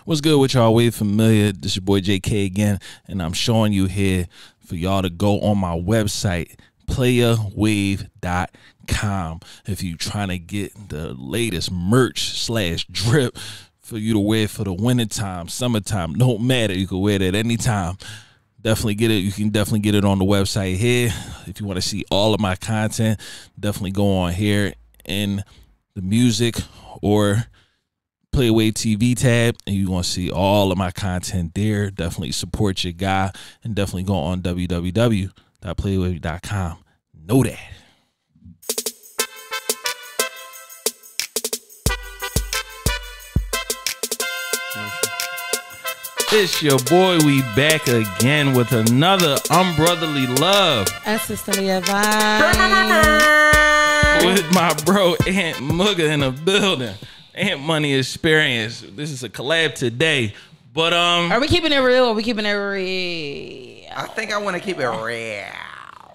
What's good with y'all? Wave familiar. This your boy JK again, and I'm showing you here for y'all to go on my website, PlayaWave.com. If you trying to get the latest merch / drip for you to wear for the wintertime, summertime, don't matter. You can wear it at any time. Definitely get it. You can definitely get it on the website here. If you want to see all of my content, definitely go on here in the music or PlayaWave TV tab, and you're going to see all of my content there. Definitely support your guy, and definitely go on www.playawave.com. Know that. It's your boy. We back again with another Unbrotherly Love Unsisterly advice with my bro Aunt Mugga in the building. Aunt Money Experience. This is a collab today, but are we keeping it real? Or are we keeping it real? I think I want to keep it real.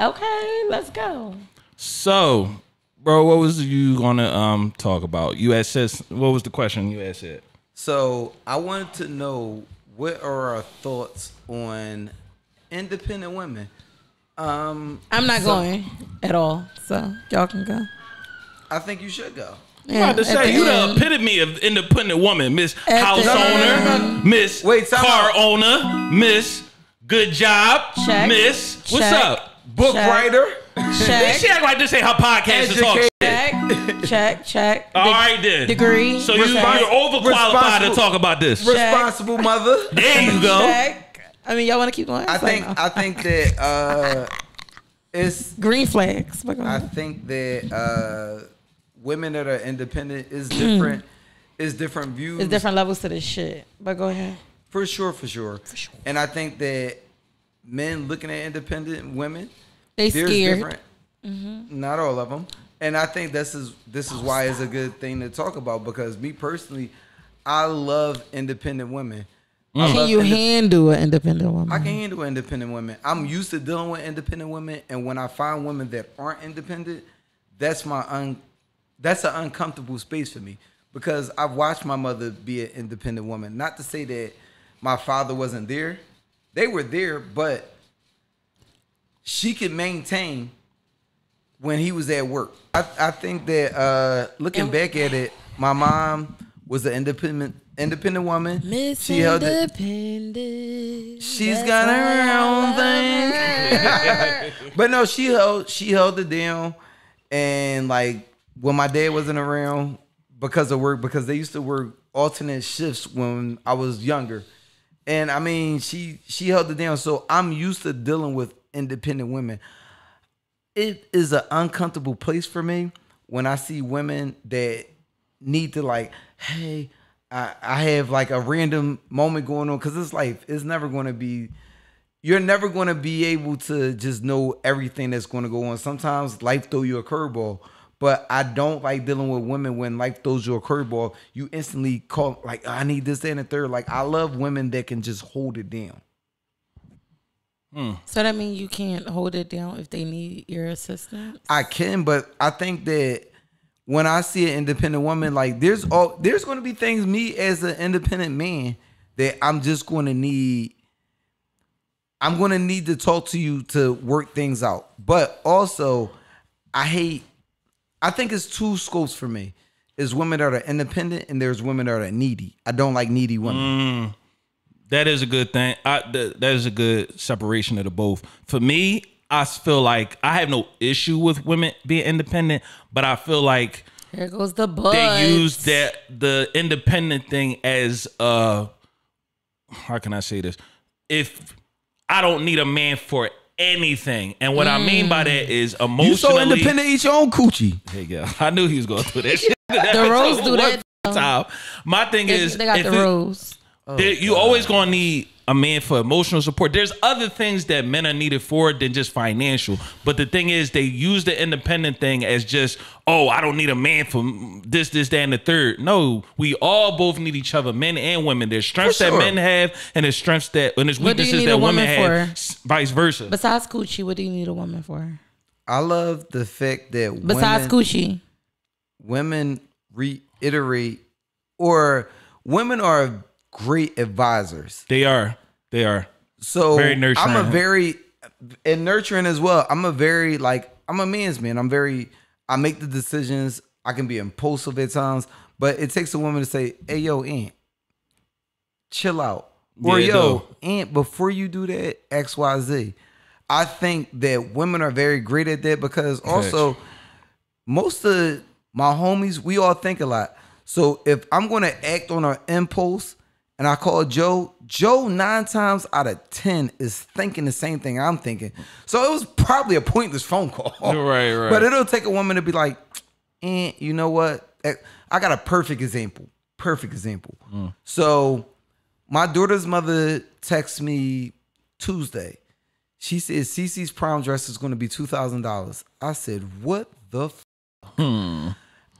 Okay, let's go. So, bro, what was you gonna talk about? You had said, what was the question you had said? So I wanted to know, what are our thoughts on independent women? I'm not going at all, so y'all can go. I think you should go. I'm about to say, you the epitome of independent woman. Miss House Owner, Miss Car Owner, Miss Good Job, Check. Miss What's Check. up? Book writer. Check. She act like this ain't her podcast to talk shit. Check. All right then. Degree. So you're overqualified to talk about this. Responsible mother. There you go. Check. I mean, y'all want to keep going? I think that it's green flags. I think that women that are independent is different. Is different views. It's different levels to this shit. But go ahead. For sure. And I think that men looking at independent women, they're scared. Different. Not all of them. And I think this is why it's a good thing to talk about, because me personally, I love independent women. Can you handle an independent woman? I can handle independent women. I'm used to dealing with independent women, and when I find women that aren't independent, that's an uncomfortable space for me, because I've watched my mother be an independent woman. Not to say that my father wasn't there. They were there, but she could maintain when he was at work. I think that looking back at it, my mom was an independent woman. Miss She held Independent. She's got her own thing. But no, she held it down. And like when my dad wasn't around because of work, because they used to work alternate shifts when I was younger. And I mean, she held it down. So I'm used to dealing with independent women. It is an uncomfortable place for me when I see women that need to, like, hey, I have like a random moment going on, because this life is never going to be, you're never going to be able to just know everything that's going to go on. Sometimes life throw you a curveball, but I don't like dealing with women when life throws you a curveball. You instantly call, like, I need this, that, and the third. Like, I love women that can just hold it down. So that means you can't hold it down if they need your assistance? I can, but I think that when I see an independent woman, like there's going to be things, me as an independent man, that I'm just going to need. I'm going to need to talk to you to work things out. But also, I think it's two scopes for me. There's women that are independent and there's women that are needy. I don't like needy women. That is a good thing. That is a good separation of the both. For me, I feel like I have no issue with women being independent, but I feel like here goes the butt. They use the independent thing as how can I say this? If I don't need a man for anything, and what I mean by that is emotionally. You so independent, eat your own coochie. There you go. I knew he was going to do that shit. The Rose do that. Time. My thing is, they got the Rose. You always gonna need a man for emotional support. There's other things that men are needed for than just financial. But the thing is, they use the independent thing as just, oh, I don't need a man for this, that, and the third. No, we all both need each other, men and women. There's strengths that men have, and there's strengths and there's weaknesses that women have, vice versa. Besides coochie, what do you need a woman for? I love the fact that besides women reiterate, or women are great advisors. They are. So very nurturing. And nurturing as well. I'm a man's man. I make the decisions. I can be impulsive at times, but it takes a woman to say, hey, yo, Aunt, chill out. Or, yo, Aunt, before you do that, X, Y, Z. I think that women are very great at that because also most of my homies, we all think a lot. So if I'm going to act on an impulse and I call Joe 9 times out of 10 is thinking the same thing I'm thinking. So it was probably a pointless phone call. Right. But it'll take a woman to be like, you know what? I got a perfect example. So my daughter's mother texted me Tuesday. She said, Cece's prom dress is going to be $2,000. I said, what the f?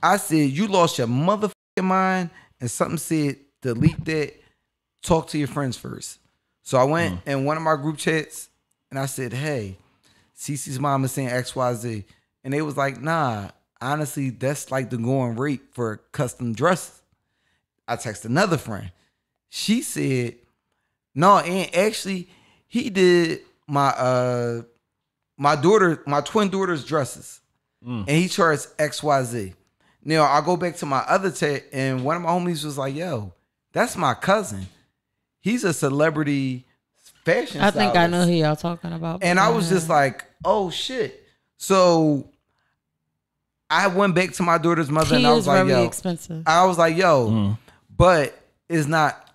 I said, you lost your motherfucking mind. And something said, delete that. Talk to your friends first. So I went in one of my group chats and I said, hey, Cece's mom is saying X, Y, Z. And they was like, nah, honestly, that's like the going rate for custom dresses. I texted another friend. She said, no, and actually, he did my twin daughter's dresses. And he charged XYZ. Now I go back to my other tech, and one of my homies was like, yo, that's my cousin. He's a celebrity fashion stylist. I think I know who y'all talking about. And I was just like, oh shit. So I went back to my daughter's mother and I was like, yo, expensive. I was like, yo, but it's not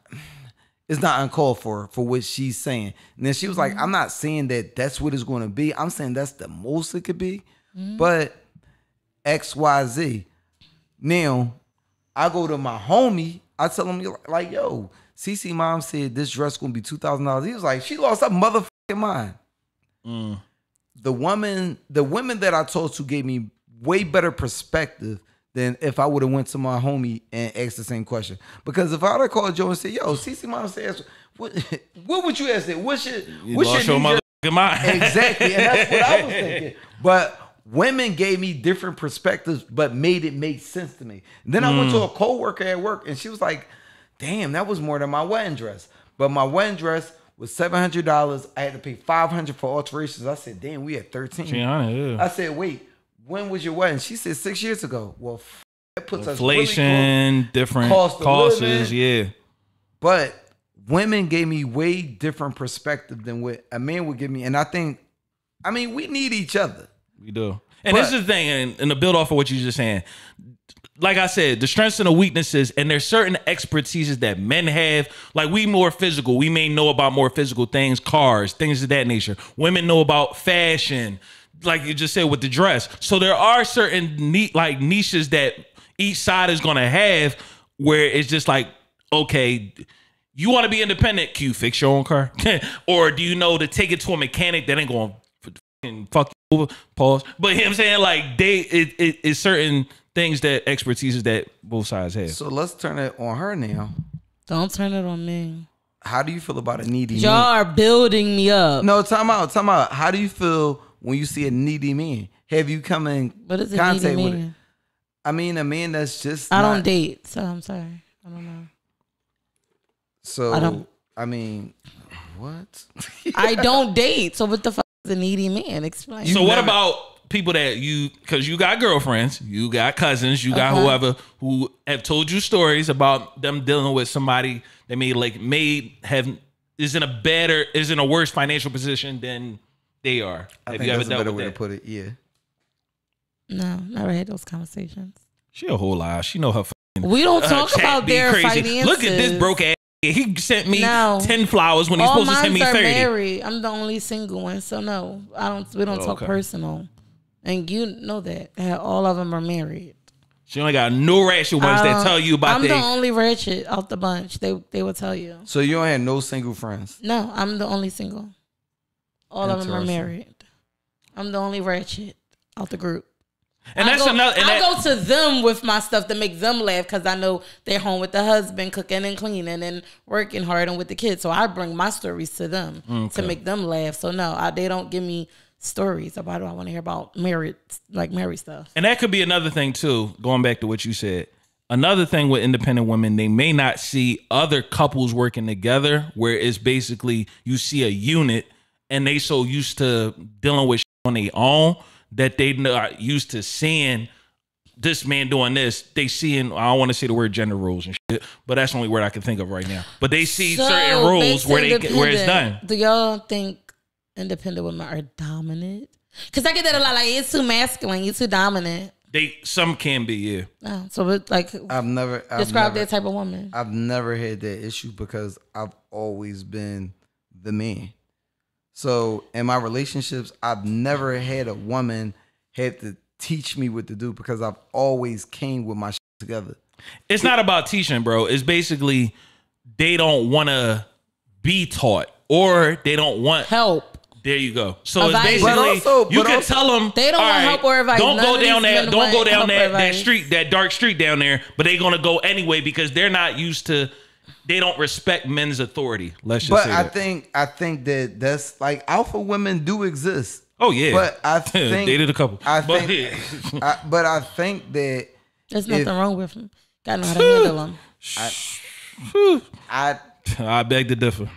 uncalled for what she's saying. And then she was like, I'm not saying that that's what it's going to be. I'm saying that's the most it could be. But X, Y, Z. Now, I go to my homie. I tell him, like, yo, Cece mom said this dress going to be $2,000. He was like, she lost her motherfucking mind. The women that I talked to gave me way better perspective than if I would have went to my homie and asked the same question. Because if I would have called Joe and said, yo, Cece mom said, what would you ask that? What's your motherfucking mind. Exactly. And that's what I was thinking. But women gave me different perspectives, but made it make sense to me. And then I went to a coworker at work and she was like, damn, that was more than my wedding dress. But my wedding dress was $700. I had to pay $500 for alterations. I said, damn, we had 13. Yeah. I said, wait, when was your wedding? She said 6 years ago. Well, that puts inflation, us really different costs, yeah. But women gave me way different perspective than what a man would give me. And I mean, we need each other. We do. And this is the thing, and to build off of what you're just saying, like I said, the strengths and the weaknesses, and there's certain expertises that men have. Like, we more physical. We may know about more physical things, cars, things of that nature. Women know about fashion, like you just said with the dress. So there are certain niches that each side is going to have where it's just like, okay, you want to be independent, Q, fix your own car. Or do you know to take it to a mechanic that ain't going to fuck you over, pause. But you know what I'm saying, like, it's certain things that expertises that both sides have. So let's turn it on her now. Don't turn it on me. How do you feel about a needy man? Y'all are building me up. No, time out. How do you feel when you see a needy man? Have you come in contact with it? I mean, a man that's just I don't date, so I'm sorry. I don't know. So, I mean, what? I don't date. So what the fuck is a needy man? Explain. So what about people that because you got girlfriends, you got cousins, you got whoever who have told you stories about them dealing with somebody that is in a worse financial position than they are. I think that's a better way to put it. Yeah. No, never had those conversations. She a whole lie. She know her. We don't talk about their finances. Look at this broke ass. He sent me 10 flowers when he's supposed to send me 30. All mine are married. I'm the only single one, so no, we don't talk personal. And you know that all of them are married. She only got no ratchet ones that tell you about that. I'm the only ratchet out the bunch. They will tell you. So you don't have no single friends? No, I'm the only single. All of them are married. I'm the only ratchet out the group. And that's another. And I go to them with my stuff to make them laugh because I know they're home with the husband, cooking and cleaning and working hard and with the kids. So I bring my stories to them to make them laugh. So no, they don't give me stories about. I want to hear about married stuff. And that could be another thing too. Going back to what you said, another thing with independent women, they may not see other couples working together, where it's basically you see a unit and they so used to dealing with shit on their own that they not used to seeing this man doing this. They seeing, I don't want to say the word gender roles and shit, but that's the only word I can think of right now. But they see certain roles where it's done. Do y'all think independent women are dominant? Because I get that a lot. Like, it's too masculine. You're too dominant. Some can be, yeah. Oh, so it's like, I've never describe that type of woman. I've never had that issue because I've always been the man. So in my relationships, I've never had a woman had to teach me what to do because I've always came with my shit together. It's not about teaching, bro. It's basically they don't want to be taught or they don't want help. There you go. So advice. It's basically you can tell them they don't want help or advice. Don't go down that. Don't go down that street, that dark street down there. But they're gonna go anyway because they're not used to. They don't respect men's authority. Let's just say that. I think that that's like alpha women do exist. Oh yeah, but I think dated a couple. I think that there's nothing wrong with them. Gotta know how to handle them. I beg to differ.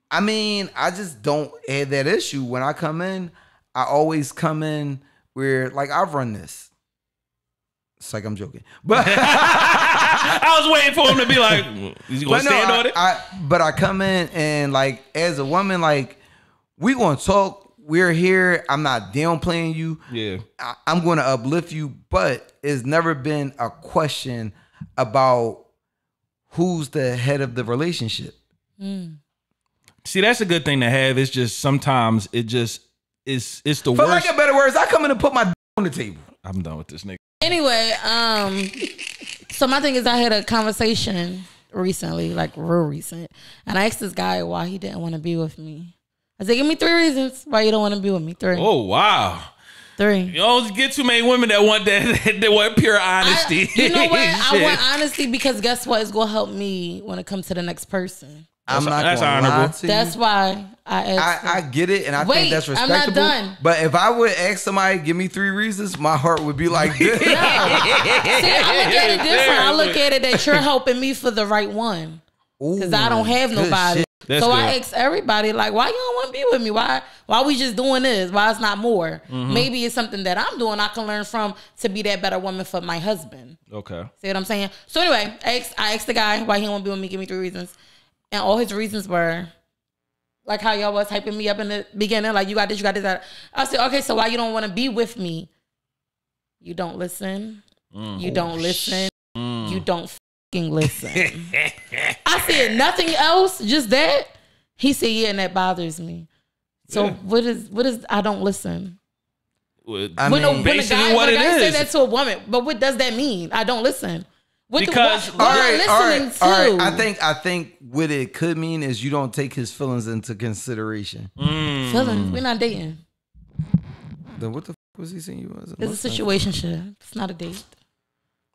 I mean, I just don't have that issue. When I come in, I always come in where, like, I've run this. It's like I'm joking. But I was waiting for him to be like, is he going to stand on it? But I come in and, like, as a woman, like, we going to talk. We're here. I'm not downplaying you. Yeah. I'm going to uplift you. But it's never been a question about who's the head of the relationship. See, that's a good thing to have. It's just sometimes it's the For worst. lack of better words, I come in and put my on the table. I'm done with this nigga. Anyway, so my thing is I had a conversation recently, like real recent, and I asked this guy why he didn't want to be with me. I said, give me 3 reasons why you don't want to be with me. 3. Oh, wow. 3. You don't get too many women that want that want pure honesty. You know what? I want honesty because guess what? It's going to help me when it comes to the next person. I'm not that's gonna lie honorable. to you. That's why I asked I get it, and I think that's respectable. I'm not done. But if I would ask somebody, give me 3 reasons, my heart would be like this. See, I look at it different. I look at it that you're helping me for the right one. Because I don't have nobody. So I ask everybody, like, why you don't want to be with me? Why we just doing this? Why it's not more? Maybe it's something that I'm doing I can learn from to be that better woman for my husband. Okay. See what I'm saying? So anyway, I asked the guy why he don't want to be with me. Give me 3 reasons. And all his reasons were like how y'all was hyping me up in the beginning. Like, you got this, you got this, that. I said, okay, so why you don't want to be with me? You don't listen. You don't listen. You don't fucking listen. I said, nothing else, just that? He said, yeah, and that bothers me. So what is I don't listen? I mean, basically what it is. Say that to a woman, but what does that mean? I don't listen. What all right. I think what it could mean is you don't take his feelings into consideration. Feelings? We're not dating. Then what the fuck was he saying you was? It's a situationship. It's not a date.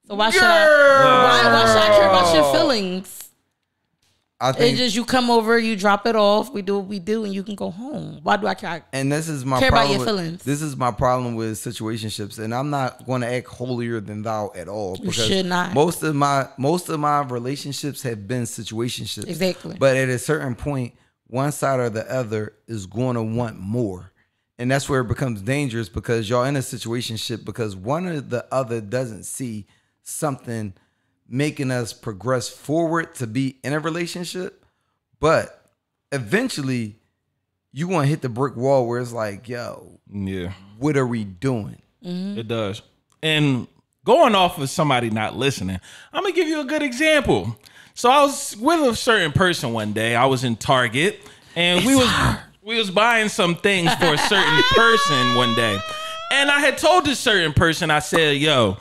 So why should I care about your feelings? I think it's just you come over, you drop it off, we do what we do, and you can go home. Why do I care? And this is my care problem about your feelings. This is my problem with situationships, and I'm not going to act holier than thou at all. You should not. Most of my relationships have been situationships. Exactly. But at a certain point, one side or the other is going to want more. And that's where it becomes dangerous because y'all in a situationship because one or the other doesn't see something making us progress forward to be in a relationship. But eventually you want to hit the brick wall where it's like, yo, yeah, what are we doing? It does. And going off of somebody not listening, I'm going to give you a good example. So I was with a certain person one day. I was in Target and we was buying some things for a certain person one day. And I had told this certain person, I said, yo,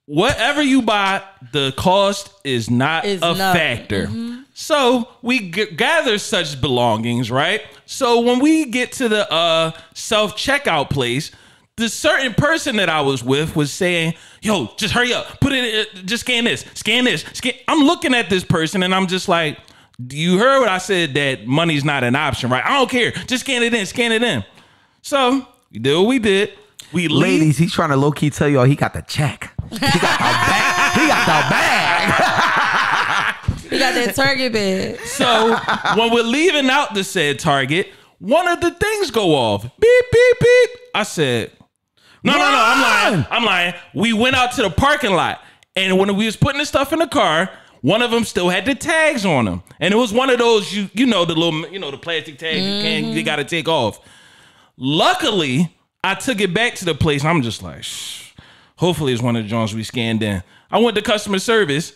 whatever you buy, the cost is not a factor. So we gather such belongings, right? So when we get to the self-checkout place, the certain person that I was with was saying, yo, just hurry up. Put it in, just scan this. I'm looking at this person and I'm just like, you heard what I said that money's not an option, right? I don't care. Just scan it in. So we did what we did. We Ladies, he's trying to low-key tell y'all he got the check. He got the bag. He got that Target bag. So when we're leaving out the said Target, one of the things go off. Beep, beep, beep. I said, no, I'm lying. We went out to the parking lot, and when we was putting the stuff in the car, one of them still had the tags on them, and it was one of those you know the little the plastic tags you got to take off. Luckily, I took it back to the place. I'm just like, shh. Hopefully it's one of the joints we scanned in. I went to customer service.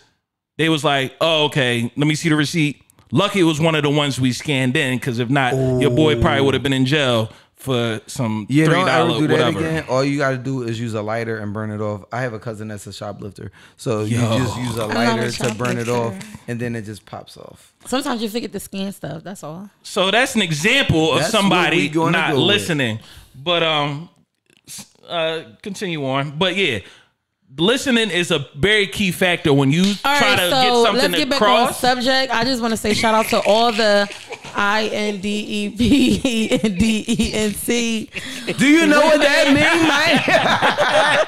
They was like, oh, okay, let me see the receipt. Lucky it was one of the ones we scanned in, because if not, your boy probably would have been in jail for some $3 don't ever do whatever. That again. All you got to do is use a lighter and burn it off. I have a cousin that's a shoplifter, so you just use a lighter to burn it off, and then it just pops off. Sometimes you forget to scan stuff. That's all. So that's an example of somebody not listening. But continue on. But yeah, listening is a very key factor when you try to get something let's get back on subject. I just want to say shout out to all the INDEPENDENC. Do you know what that means, man?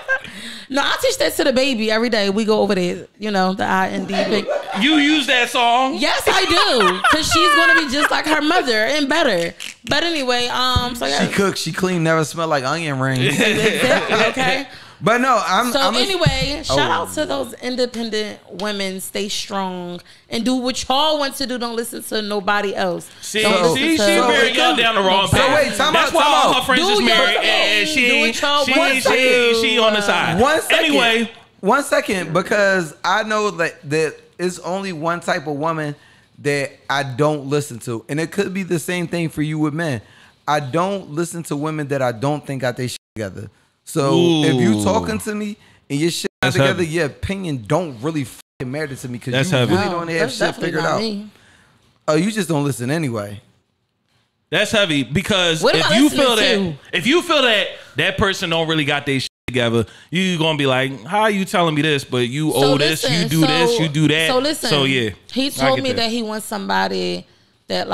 No, I teach that to the baby every day. We go over there, the INDEPENDENC. You use that song? Yes, I do, because she's gonna be just like her mother and better. But anyway, so yeah. She cooks, she clean, never smell like onion rings. Exactly. Okay. But no, shout out to those independent women. Stay strong and do what y'all want to do. Don't listen to nobody else. She married y'all down the wrong path. So wait, that's why all her friends is married and she on the side. 1 second. Anyway, 1 second, because I know that it's only one type of woman that I don't listen to, and it could be the same thing for you with men. I don't listen to women that I don't think got their shit together. So if you talking to me and your shit together, your opinion don't really fucking matter to me, because you really don't have shit figured out. Oh, you just don't listen anyway. That's heavy, because if you feel that that person don't really got their shit together, you gonna be like, how are you telling me this? But you owe this, you do this, you do that. So listen. So yeah, he told me that he wants somebody that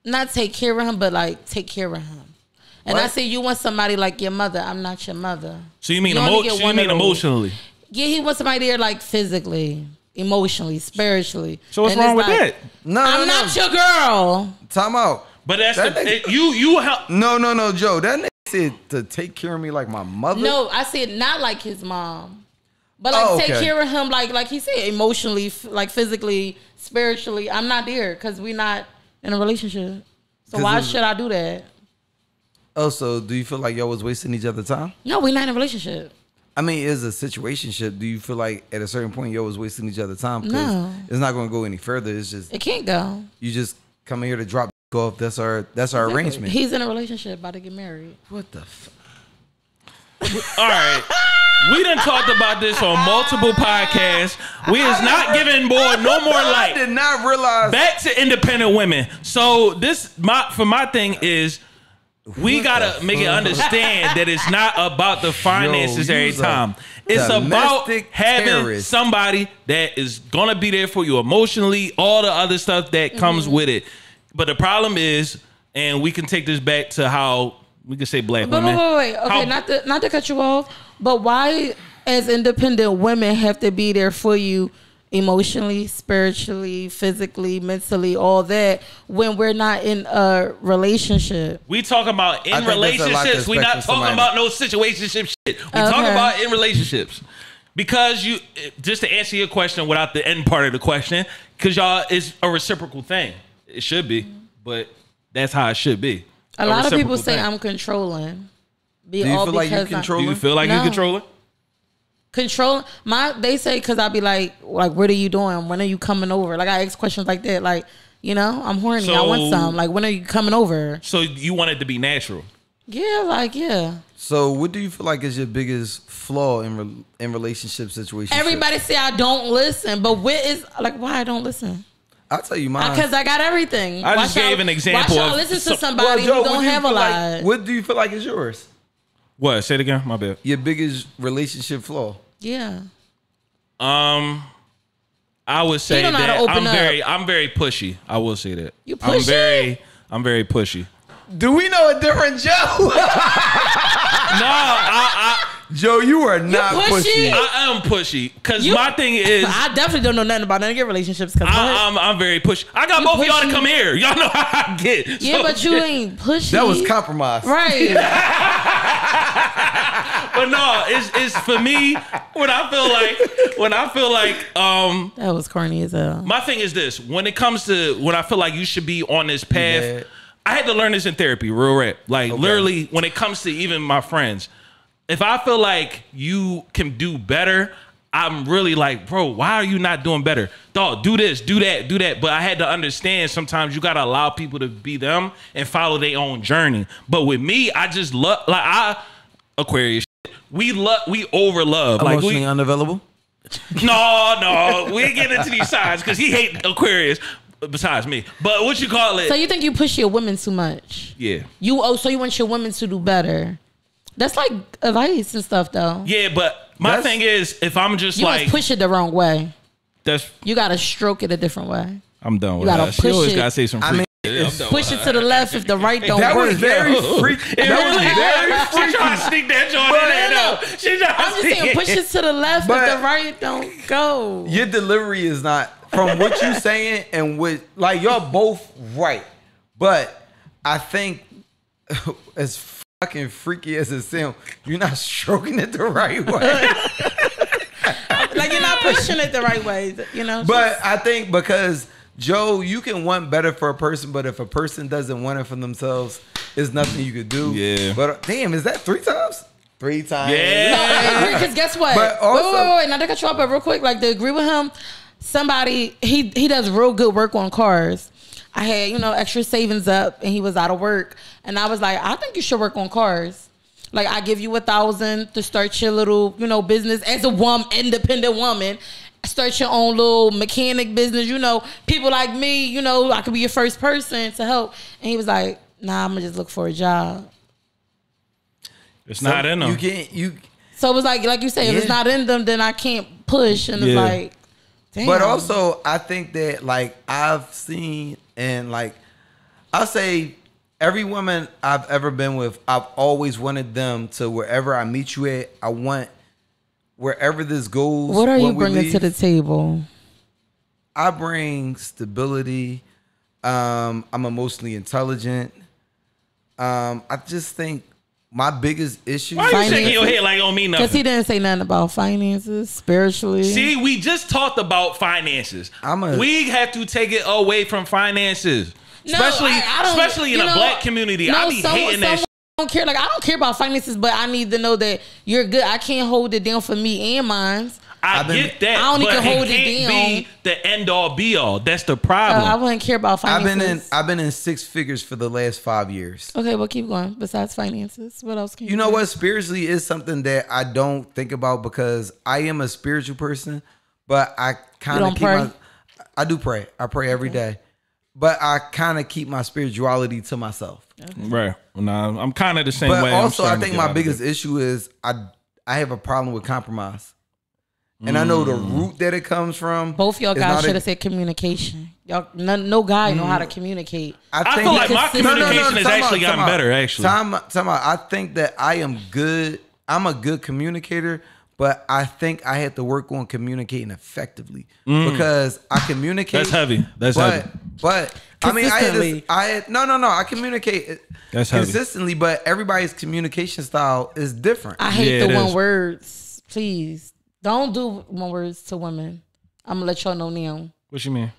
not take care of him, but take care of him. And I said, you want somebody like your mother. I'm not your mother. So you mean emotionally? Yeah, he wants somebody there physically, emotionally, spiritually. So what's wrong with that? I'm not your girl. Time out. But that's you help. No, Joe. That nigga said to take care of me like my mother. No, I said not like his mom, but take care of him like he said, emotionally, physically, spiritually. I'm not there because we're not in a relationship. So why should I do that? Oh, so do you feel like y'all was wasting each other's time? No, we're not in a relationship. I mean, it's a situationship. Do you feel like at a certain point y'all was wasting each other's time? No. It's not going to go any further. It's just... It can't go. You just come here to drop off. That's our arrangement. He's in a relationship, about to get married. What the fuck? All right. We done talked about this on multiple podcasts. We is not giving no more light. I did not realize. Back to independent women. So my thing is, we gotta make it understand that it's not about the finances every time. It's about having somebody that is gonna be there for you emotionally, all the other stuff that comes with it. But the problem is, and we can take this back to how we can say black women. Wait. Okay, not to cut you off, but why, as independent women, have to be there for you emotionally, spiritually, physically, mentally, all that, when we're not in a relationship? We talking about in relationships. We not talking about no situationship shit. We talking about in relationships. Because just to answer your question without the end part of the question, because y'all, it's a reciprocal thing. It should be, but that's how it should be. A lot of people say I'm controlling. Do you feel like you controlling? Do you feel like you controlling? Control they say, because I be like what are you doing, when are you coming over? I ask questions like that, I'm horny, so, I want some, when are you coming over? So you want it to be natural? Yeah. So what do you feel like is your biggest flaw in relationship situations? Everybody say I don't listen, but what is why I don't listen? I'll tell you mine. Because I got everything. I just gave an example. Why y'all listen to somebody who don't have a lot? What do you feel like is yours? What? Say it again. My bad. Your biggest relationship flaw? Yeah. I would say that I'm very pushy. I will say that. You pushy? I'm very pushy. Do we know a different Joe? No, Joe, you are not pushy? pushy. I am pushy because my thing is I definitely don't know nothing about none of your relationships. I'm very pushy. I got both of y'all to come here. Y'all know how I get. Yeah, but you ain't pushy. That was compromise, right? But no, it's for me when I feel like that was corny as hell. My thing is this: when it comes to when I feel like you should be on this path. Yeah. I had to learn this in therapy, real rap. Like literally, when it comes to even my friends, if I feel like you can do better, I'm really like, bro, why are you not doing better? Dog, do this, do that, do that. But I had to understand sometimes you gotta allow people to be them and follow their own journey. But with me, I just love Aquarius. We over love. Emotionally like unavailable. No, we ain't getting into these sides because he hate Aquarius. Besides me, but what you call it? So you think you push your women too much? Yeah. So you want your women to do better? That's like advice and stuff, though. Yeah, but my thing is, if I'm just you like must push it the wrong way. You gotta stroke it a different way. I'm done with that. That. She always gotta say some freak. Push it to the left if the right don't that work. Was very freak. That was very freaky. She trying to sneak that joint in there. I'm just saying, push it to the left if the right don't go. Your delivery is not from what you saying and what like y'all both right, but I think as fucking freaky as it sounds, you're not stroking it the right way. Like you're not pushing it the right way, you know. But I think because Joe, you can want better for a person, but if a person doesn't want it for themselves, there's nothing you could do. Yeah. But damn, is that 3 times? 3 times. Yeah. Because guess what? But also, wait. Now to cut you off, but real quick, like to agree with him, somebody he does real good work on cars. I had extra savings up, and he was out of work, and I was like, I think you should work on cars. Like I give you $1,000 to start your little business as a independent woman. Start your own little mechanic business. People like me, I could be your first person to help. And he was like, nah, I'm gonna just look for a job. It's not in them. So it was like you say, if it's not in them, then I can't push. And it's like, damn. But also, I think that like I've seen and like I'll say every woman I've ever been with, I've always wanted them to wherever I meet you at, I want wherever this goes. What are you bringing to the table? I bring stability. I'm emotionally intelligent. I just think my biggest issue. Why are you shaking your head like on me nothing? Because he didn't say nothing about finances, spiritually. See, we just talked about finances. We have to take it away from finances. Especially in a black community. I be hating that shit. Don't care. Like I don't care about finances, but I need to know that you're good. I can't hold it down for me and mine. I get that. I don't need to hold it can't down. Be the end all be all. That's the problem. I wouldn't care about finances. I've been in 6 figures for the last 5 years. Okay, well keep going. Besides finances, what else can you? You know what? Spiritually is something that I don't think about because I am a spiritual person, but I kind of keep I do pray. I pray every day. But I kind of keep my spirituality to myself. Okay. Right. Nah, I'm kind of the same way. But also, I think my biggest issue is I have a problem with compromise. And I know the root that it comes from. Both y'all guys should have said communication. Y'all, no guy know how to communicate. I feel like my communication has actually gotten better, actually. I think that I am good. I'm a good communicator, but I think I had to work on communicating effectively because I communicate. That's heavy. Heavy. But I mean, I communicate consistently, but everybody's communication style is different. I hate the one words. Please don't do one words to women. I'm gonna let y'all know now. What you mean?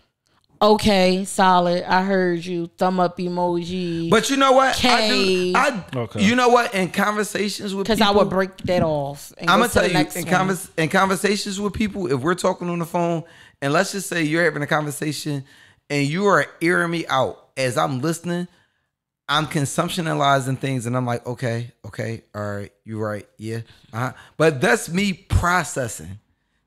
Okay, solid. I heard you. Thumb up emoji. But you know what? Okay. You know what? In conversations with people, because I would break that off. And I'm gonna tell you, in conversations with people, if we're talking on the phone, and let's just say you're having a conversation and you are airing me out as I'm listening, I'm consumptionalizing things, and I'm like, okay, all right, you're right, yeah. But that's me processing.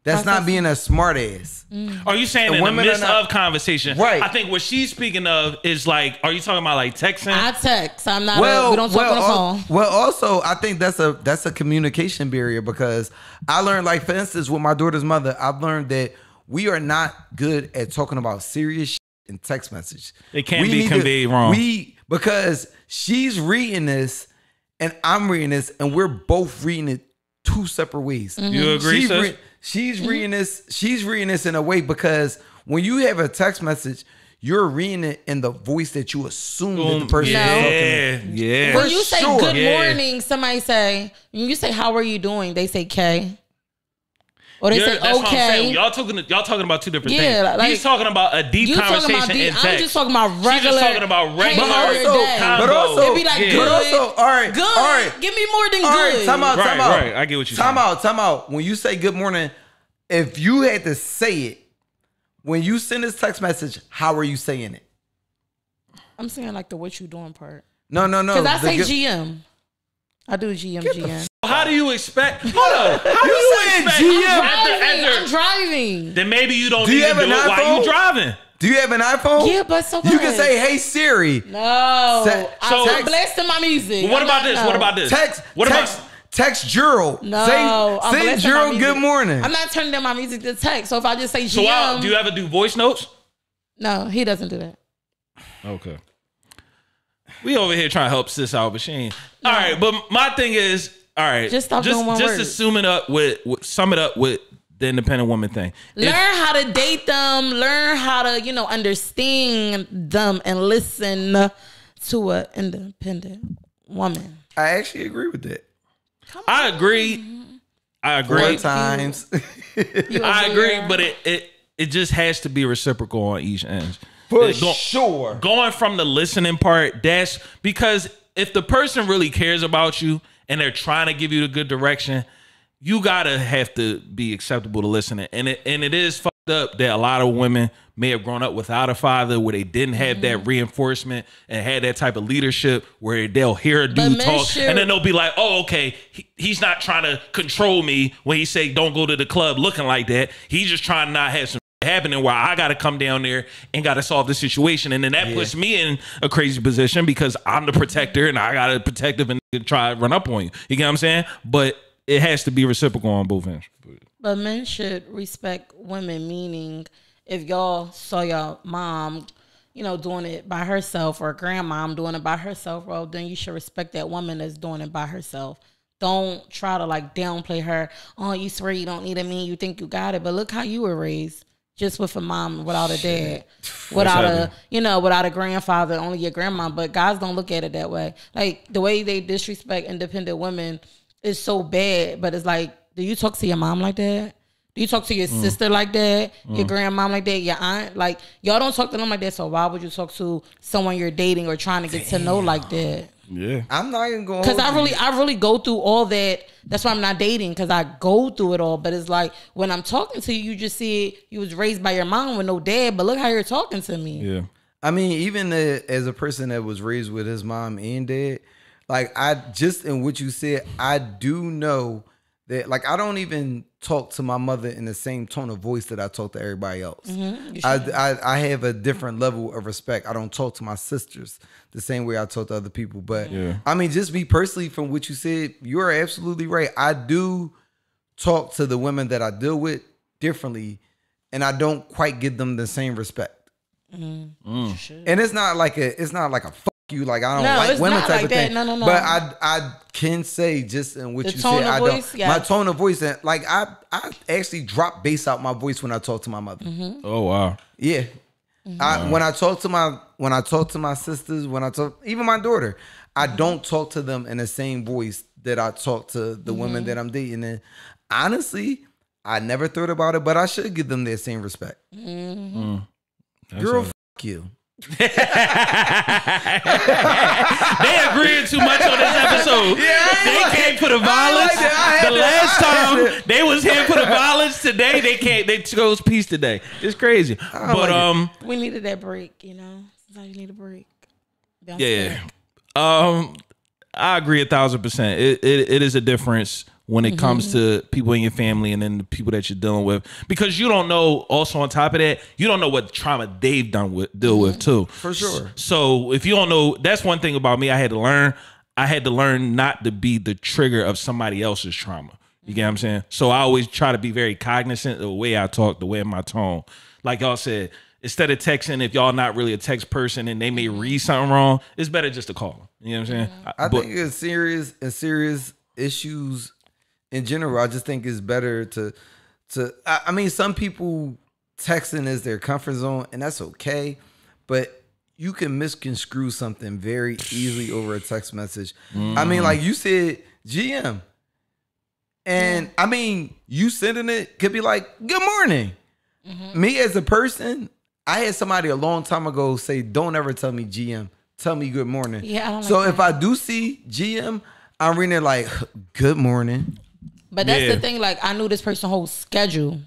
That's not being a smart ass. Are you saying in the midst of conversation? Right. I think what she's speaking of is like, are you talking about like texting? I text. I'm not. We don't talk on the phone. Well, also, I think that's a communication barrier because I learned, like for instance, with my daughter's mother, I've learned that we are not good at talking about serious shit in text message. It can be conveyed wrong. Because she's reading this and I'm reading this and we're both reading it two separate ways. You agree, sis? She's reading this. She's reading this in a way because when you have a text message, you're reading it in the voice that you assume that the person is talking. Yeah. When you say sure. good morning, somebody say, when you say how are you doing, they say K. Or they say That's what I'm saying. okay. y'all talking about two different things. Like, He's talking about a deep conversation in text. I'm just talking about regular. She's just talking about regular. But also, it'd be like good. But also, all right. Good. All right. Give me more than All good. right, time out. Right. I get what you're saying. Time out. When you say good morning, if you had to say it, when you send this text message, how are you saying it? I'm saying like the what you doing part. No. Because I say GM. I do GM. How do you expect? Hold on. How do you expect? I'm driving. Then maybe you don't need to do it while you driving. Do you have an iPhone? Yeah, but so you can say, "Hey Siri." No, I'm blasting my music. What about this? What about this? Text Gerald. No, say Gerald good morning. I'm not turning down my music to text. So if I just say GM, so do you ever do voice notes? No, he doesn't do that. Okay. We over here trying to help sis out, but she ain't. No. All right, but my thing is, all right, just stop doing one word. Just sum it up with the independent woman thing. Learn how to date them. Learn how to, understand them and listen to an independent woman. I actually agree with that. I agree. 4 times. I agree, but it just has to be reciprocal on each end. For sure. Going from the listening part, that's because if the person really cares about you and they're trying to give you the good direction, you gotta have to be acceptable to listening. And it is fucked up that a lot of women may have grown up without a father where they didn't have that reinforcement and had that type of leadership where they'll hear a dude talk and then they'll be like, oh, okay, he's not trying to control me when he say don't go to the club looking like that. He's just trying to not have some happening where I got to come down there and got to solve the situation. And then that puts me in a crazy position because I'm the protector and I got to protective and try to run up on you. You get what I'm saying? But it has to be reciprocal on both ends. But men should respect women, meaning if y'all saw your mom, doing it by herself or grandmom doing it by herself, well, then you should respect that woman that's doing it by herself. Don't try to downplay her. Oh, you swear you don't need a man. You think you got it. But look how you were raised. Just with a mom without a dad, without a grandfather, only your grandma. But guys don't look at it that way. Like the way they disrespect independent women is so bad. But it's like, do you talk to your mom like that? Do you talk to your sister like that? Your grandmom like that? Your aunt? Like y'all don't talk to them like that. So why would you talk to someone you're dating or trying to get to know like that? Yeah, I'm not even going because I really go through all that. That's why I'm not dating because I go through it all. But it's like when I'm talking to you, you just see it, you was raised by your mom with no dad. But look how you're talking to me. Yeah, I mean, even as a person that was raised with his mom and dad, in what you said, I do know that I don't even talk to my mother in the same tone of voice that I talk to everybody else. I have a different level of respect. I don't talk to my sisters the same way I talk to other people. But I mean, just me personally, from what you said, you're absolutely right. I do talk to the women that I deal with differently, and I don't quite give them the same respect. And it's not like a fuck you, I don't like women type of thing. No. But I can say just in what you said, my tone of voice, and I actually drop bass out my voice when I talk to my mother. Oh wow. Yeah. When I talk to my sisters, even my daughter, I don't talk to them in the same voice that I talk to the women that I'm dating. And honestly, I never thought about it, but I should give them their same respect. Girl, fuck you. They agreeing too much on this episode. They can't put a violence. The last time they was here for the violence, today they can't. They chose peace today. It's crazy. But we needed that break. Sometimes you need a break. Yeah. I agree 1,000%. It is a difference when it comes to people in your family and then the people that you're dealing with, because you don't know. Also, on top of that, you don't know what trauma they've deal with too. For sure. So if you don't know, that's one thing about me. I had to learn not to be the trigger of somebody else's trauma. You get what I'm saying? So I always try to be very cognizant of the way I talk, the way of my tone. Like y'all said, instead of texting, if y'all not really a text person and they may read something wrong, it's better just to call them. You know what I'm saying? I think it's serious issues in general, I just think it's better to. I mean, some people texting is their comfort zone, and that's okay, but you can misconstrue something very easily over a text message. I mean, like you said, GM. And I mean, you sending it could be like, good morning. Me as a person, I had somebody a long time ago say, don't ever tell me GM. Tell me good morning. Yeah, I don't so like if I do see GM, I'm reading it like, good morning. But that's the thing. Like, I knew this person's whole schedule.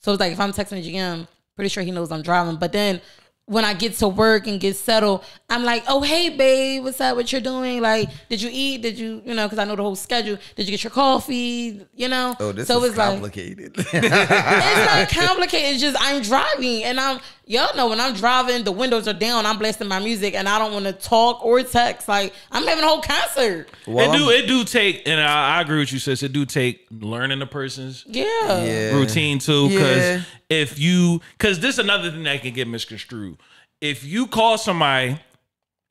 So it's like, if I'm texting GM, pretty sure he knows I'm driving. But then when I get to work and get settled, I'm like, oh, hey, babe, what's up? What you're doing? Like, did you eat? Did you, because I know the whole schedule. Did you get your coffee? Oh, this is complicated. Like, it's not complicated. It's just I'm driving. And y'all know when I'm driving, the windows are down. I'm blasting my music and I don't want to talk or text. Like, I'm having a whole concert. Well, it do take, and I agree with you, sis. It do take learning the person's routine too. Because because this is another thing that can get misconstrued. If you call somebody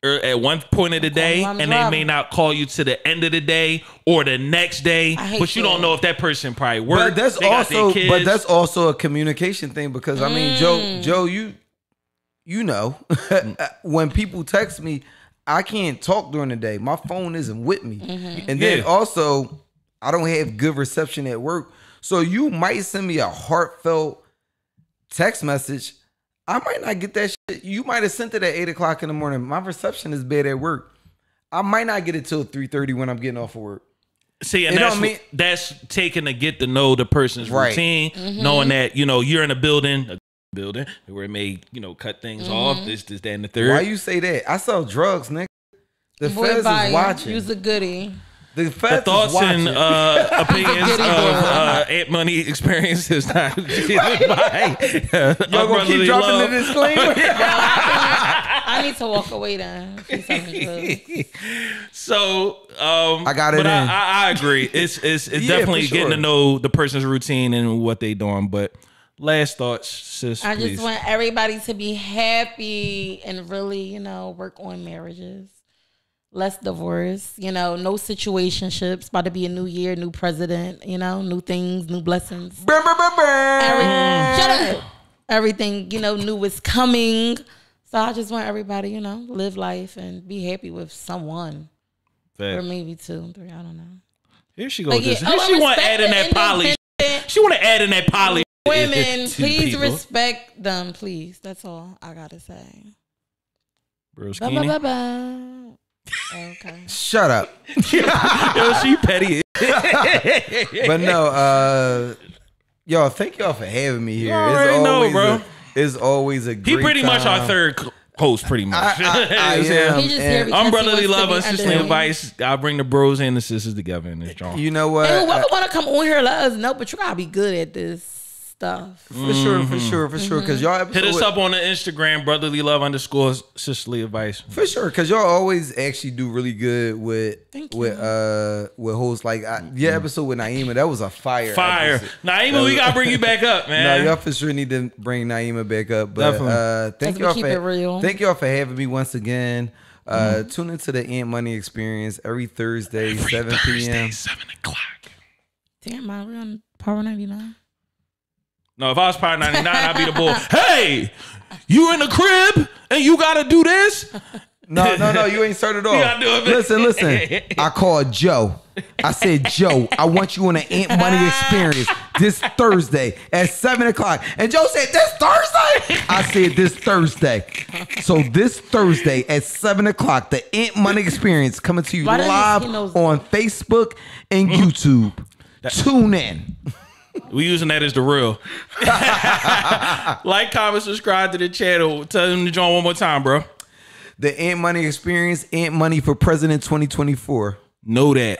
at one point of the day and they may not call you to the end of the day or the next day, but you don't know if that person probably worked. But that's also a communication thing because I mean, Joe, you know, when people text me, I can't talk during the day. My phone isn't with me, and then also I don't have good reception at work. So you might send me a heartfelt text message. I might not get that shit. You might have sent it at 8 o'clock in the morning. My reception is bad at work. I might not get it till 3:30 when I'm getting off of work. See, and that's taking to get to know the person's routine, knowing that, you're in a building where it may, cut things off, this, that, and the third. Why you say that? I sell drugs, nigga. The feds is watching. You's a goodie. The thoughts and opinions of Ant Money experience is not by y'all gonna keep dropping the disclaimer. I need to walk away then. So I got it. But I agree. It's definitely getting to know the person's routine and what they doing. But last thoughts, sis. I please. just want everybody to be happy and really, work on marriages. Less divorce, no situationships. About to be a new year, new president, new things, new blessings. Shut up. Everything, new is coming. So I just want everybody, live life and be happy with someone. Fact. Or maybe 2, 3, I don't know. Here she goes. Here she want to add in that poly. She want to add in that poly. Women, please respect them, please. That's all I got to say. Bro, skinny. Bye. Okay. Shut up. Yo, she petty. But no, y'all, thank y'all for having me here. It's always a great He pretty much our third host, pretty much. I am. I'm Brotherly Love Unsisterly Advice. I'll bring the bros and the sisters together in this joint. You know what? Hey, whoever want to come on here, let us know. But you gotta be good at this stuff. For sure. Because y'all hit us up on the Instagram, Brotherly Love _Sisterly Advice. For sure, because y'all always actually do really good with hosts. Like your episode with Naima, that was a fire. Episode. Naima, we gotta bring you back up, man. No, y'all for sure need to bring Naima back up. But thank y'all for having me once again. Tune into the Ant Money Experience every Thursday, 7 p.m. 7 o'clock. Damn, are we on Power 99? No, if I was Power 99, I'd be the bull. Hey, you in the crib and you got to do this? No, you ain't started off. You gotta do it, Listen. I called Joe. I said, Joe, I want you on the Ant Money Experience this Thursday at 7 o'clock. And Joe said, this Thursday? I said, this Thursday. So this Thursday at 7 o'clock, the Ant Money Experience coming to you live on Facebook and YouTube. Tune in. We using that as the real. Like, comment, subscribe to the channel. Tell them to join one more time, bro. The Ant Money Experience, Ant Money for President 2024. Know that.